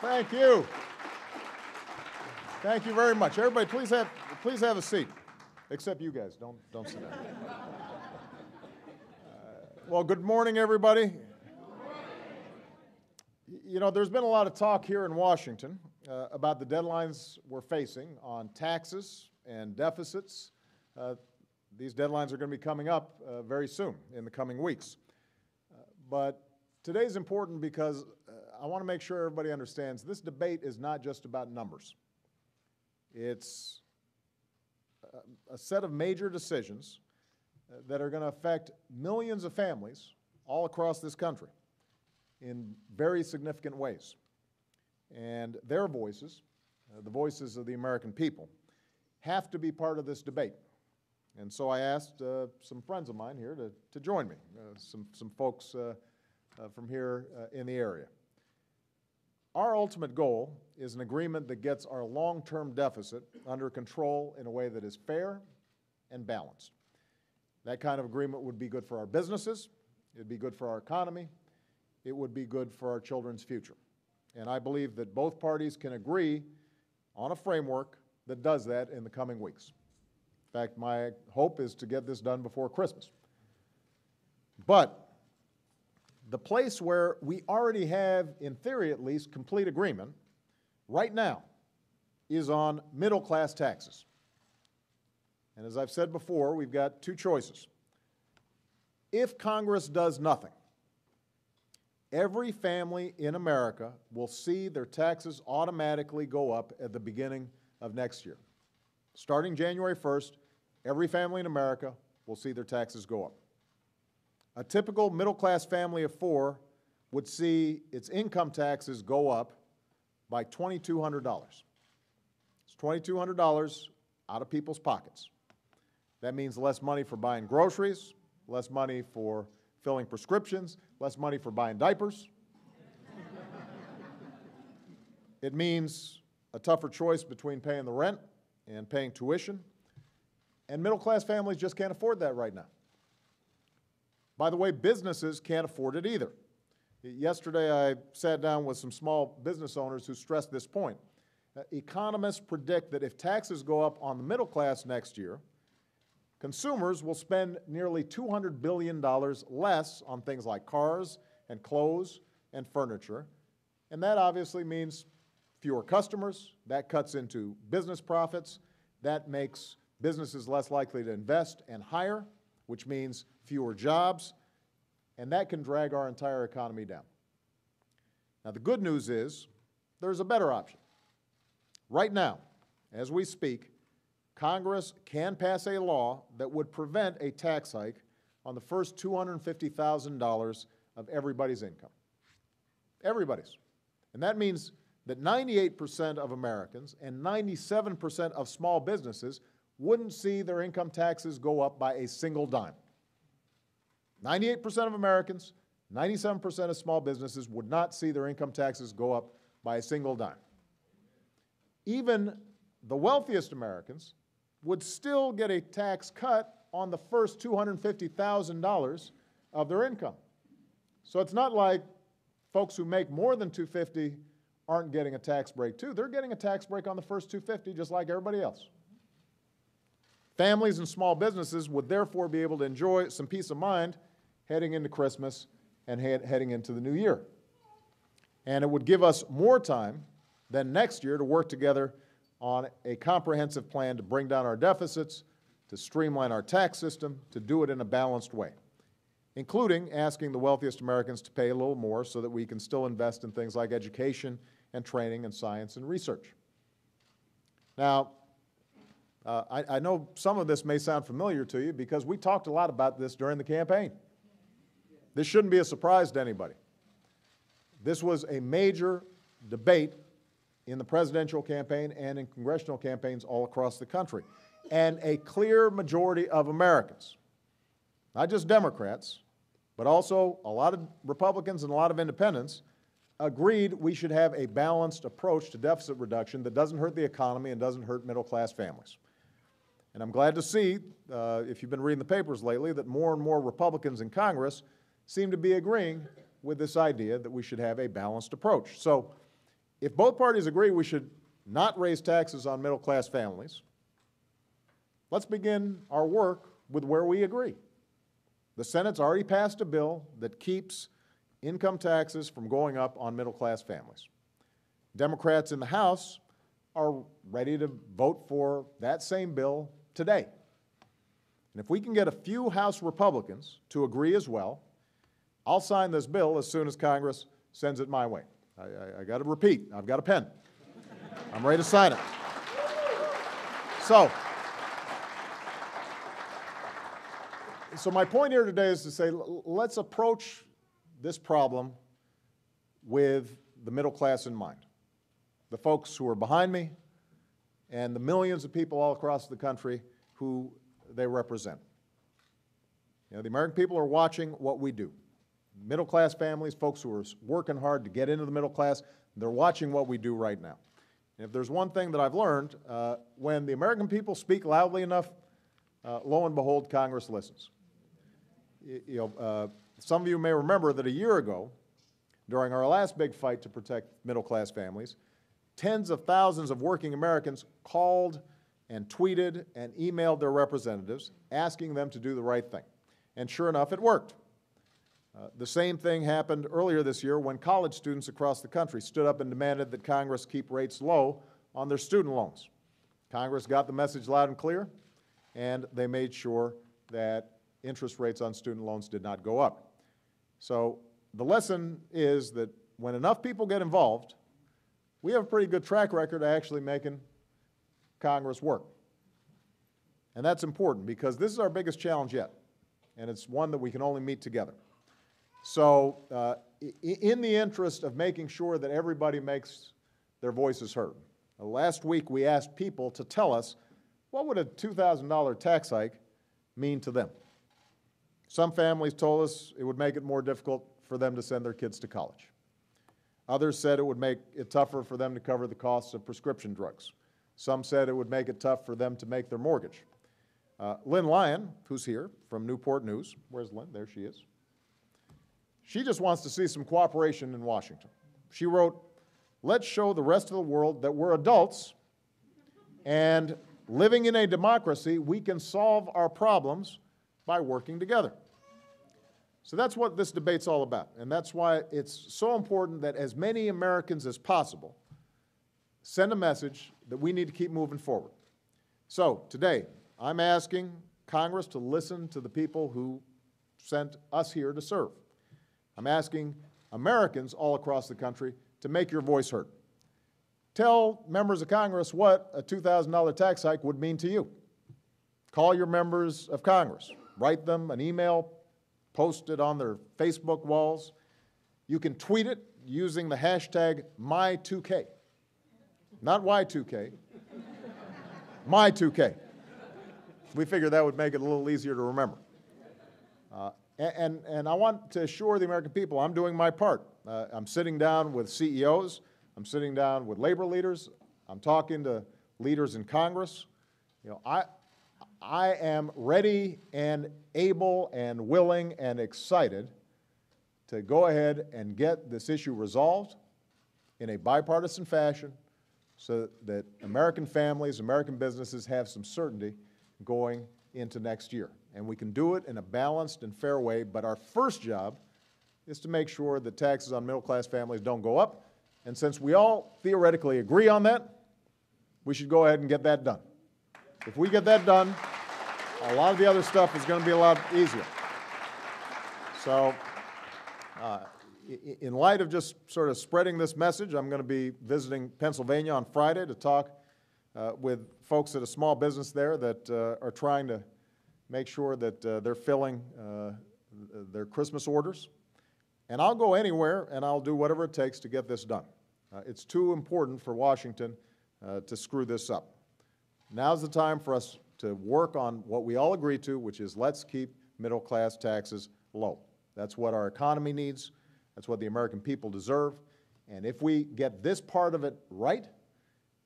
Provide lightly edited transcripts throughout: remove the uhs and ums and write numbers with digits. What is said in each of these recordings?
Thank you. Thank you very much. Everybody, please have a seat. Except you guys, don't sit down. Well, good morning, everybody. You know, there's been a lot of talk here in Washington about the deadlines we're facing on taxes and deficits. These deadlines are going to be coming up very soon, in the coming weeks. But today's important because I want to make sure everybody understands this debate is not just about numbers. It's a set of major decisions that are going to affect millions of families all across this country in very significant ways. And their voices, the voices of the American people, have to be part of this debate. And so I asked some friends of mine here to join me, some folks from here in the area. Our ultimate goal is an agreement that gets our long-term deficit under control in a way that is fair and balanced. That kind of agreement would be good for our businesses, it would be good for our economy, it would be good for our children's future. And I believe that both parties can agree on a framework that does that in the coming weeks. In fact, my hope is to get this done before Christmas. But the place where we already have, in theory at least, complete agreement right now is on middle-class taxes. And as I've said before, we've got two choices. If Congress does nothing, every family in America will see their taxes automatically go up at the beginning of next year. Starting January 1st, every family in America will see their taxes go up. A typical middle-class family of four would see its income taxes go up by $2,200. It's $2,200 out of people's pockets. That means less money for buying groceries, less money for filling prescriptions, less money for buying diapers. It means a tougher choice between paying the rent and paying tuition. And middle-class families just can't afford that right now. By the way, businesses can't afford it either. Yesterday, I sat down with some small business owners who stressed this point. Economists predict that if taxes go up on the middle class next year, consumers will spend nearly $200 billion less on things like cars and clothes and furniture. And that obviously means fewer customers. That cuts into business profits. That makes businesses less likely to invest and hire, which means fewer jobs, and that can drag our entire economy down. Now, the good news is there's a better option. Right now, as we speak, Congress can pass a law that would prevent a tax hike on the first $250,000 of everybody's income. Everybody's. And that means that 98% of Americans and 97% of small businesses wouldn't see their income taxes go up by a single dime. 98% of Americans, 97% of small businesses would not see their income taxes go up by a single dime. Even the wealthiest Americans would still get a tax cut on the first $250,000 of their income. So it's not like folks who make more than $250,000 aren't getting a tax break too. They're getting a tax break on the first $250,000 just like everybody else. Families and small businesses would therefore be able to enjoy some peace of mind heading into Christmas and heading into the new year. And it would give us more time than next year to work together on a comprehensive plan to bring down our deficits, to streamline our tax system, to do it in a balanced way, including asking the wealthiest Americans to pay a little more so that we can still invest in things like education and training and science and research. Now, I know some of this may sound familiar to you because we talked a lot about this during the campaign. This shouldn't be a surprise to anybody. This was a major debate in the presidential campaign and in congressional campaigns all across the country. And a clear majority of Americans, not just Democrats, but also a lot of Republicans and a lot of independents, agreed we should have a balanced approach to deficit reduction that doesn't hurt the economy and doesn't hurt middle-class families. And I'm glad to see, if you've been reading the papers lately, that more and more Republicans in Congress seem to be agreeing with this idea that we should have a balanced approach. So if both parties agree we should not raise taxes on middle-class families, let's begin our work with where we agree. The Senate's already passed a bill that keeps income taxes from going up on middle-class families. Democrats in the House are ready to vote for that same bill today. And if we can get a few House Republicans to agree as well, I'll sign this bill as soon as Congress sends it my way. I got to repeat, I've got a pen. I'm ready to sign it. So my point here today is to say, let's approach this problem with the middle class in mind. The folks who are behind me and the millions of people all across the country who they represent. You know, the American people are watching what we do. Middle class families, folks who are working hard to get into the middle class, they're watching what we do right now. And if there's one thing that I've learned, when the American people speak loudly enough, lo and behold, Congress listens. Some of you may remember that a year ago, during our last big fight to protect middle-class families, tens of thousands of working Americans called and tweeted and emailed their representatives asking them to do the right thing. And sure enough, it worked. The same thing happened earlier this year when college students across the country stood up and demanded that Congress keep rates low on their student loans. Congress got the message loud and clear, and they made sure that interest rates on student loans did not go up. So the lesson is that when enough people get involved, we have a pretty good track record of actually making Congress work. And that's important because this is our biggest challenge yet, and it's one that we can only meet together. So in the interest of making sure that everybody makes their voices heard, last week we asked people to tell us what would a $2,000 tax hike mean to them. Some families told us it would make it more difficult for them to send their kids to college. Others said it would make it tougher for them to cover the costs of prescription drugs. Some said it would make it tough for them to make their mortgage. Lynn Lyon, who's here from Newport News, where's Lynn? There she is. She just wants to see some cooperation in Washington. She wrote, "Let's show the rest of the world that we're adults and living in a democracy, we can solve our problems by working together." So that's what this debate's all about, and that's why it's so important that as many Americans as possible send a message that we need to keep moving forward. So today, I'm asking Congress to listen to the people who sent us here to serve. I'm asking Americans all across the country to make your voice heard. Tell members of Congress what a $2,000 tax hike would mean to you. Call your members of Congress. Write them an email, post it on their Facebook walls. You can tweet it using the hashtag #My2K. Not Y2K, My2K. We figured that would make it a little easier to remember. And I want to assure the American people I'm doing my part. I'm sitting down with CEOs. I'm sitting down with labor leaders. I'm talking to leaders in Congress. You know, I am ready and able and willing and excited to go ahead and get this issue resolved in a bipartisan fashion so that American families, American businesses have some certainty going into next year. And we can do it in a balanced and fair way, but our first job is to make sure that taxes on middle-class families don't go up. And since we all theoretically agree on that, we should go ahead and get that done. If we get that done, a lot of the other stuff is going to be a lot easier. So in light of just sort of spreading this message, I'm going to be visiting Pennsylvania on Friday to talk with folks at a small business there that are trying to make sure that they're filling their Christmas orders. And I'll go anywhere and I'll do whatever it takes to get this done. It's too important for Washington to screw this up. Now's the time for us to work on what we all agree to, which is let's keep middle-class taxes low. That's what our economy needs. That's what the American people deserve. And if we get this part of it right,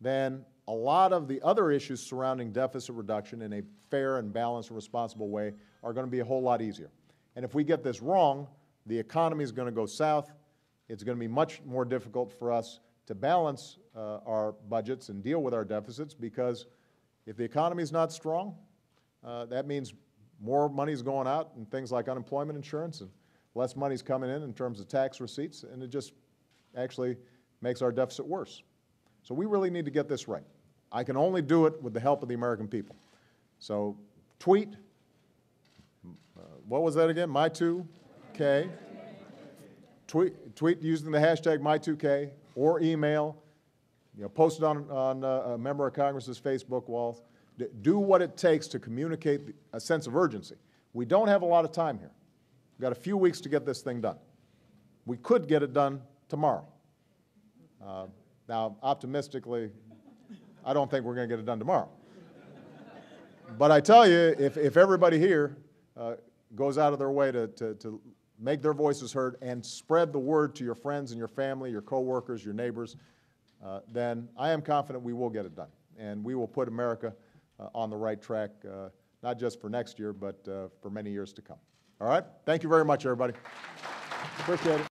then a lot of the other issues surrounding deficit reduction in a fair and balanced and responsible way are going to be a whole lot easier. And if we get this wrong, the economy is going to go south. It's going to be much more difficult for us to balance our budgets and deal with our deficits, because if the economy is not strong, that means more money is going out in things like unemployment insurance, and less money is coming in terms of tax receipts, and it just actually makes our deficit worse. So we really need to get this right. I can only do it with the help of the American people. So tweet, what was that again? My2K. Tweet using the hashtag My2K, or email, post it on a member of Congress's Facebook wall. Do what it takes to communicate a sense of urgency. We don't have a lot of time here. We've got a few weeks to get this thing done. We could get it done tomorrow. Now, optimistically, I don't think we're going to get it done tomorrow. But I tell you, if everybody here goes out of their way to make their voices heard and spread the word to your friends and your family, your coworkers, your neighbors, then I am confident we will get it done. And we will put America on the right track, not just for next year, but for many years to come. All right? Thank you very much, everybody. Appreciate it.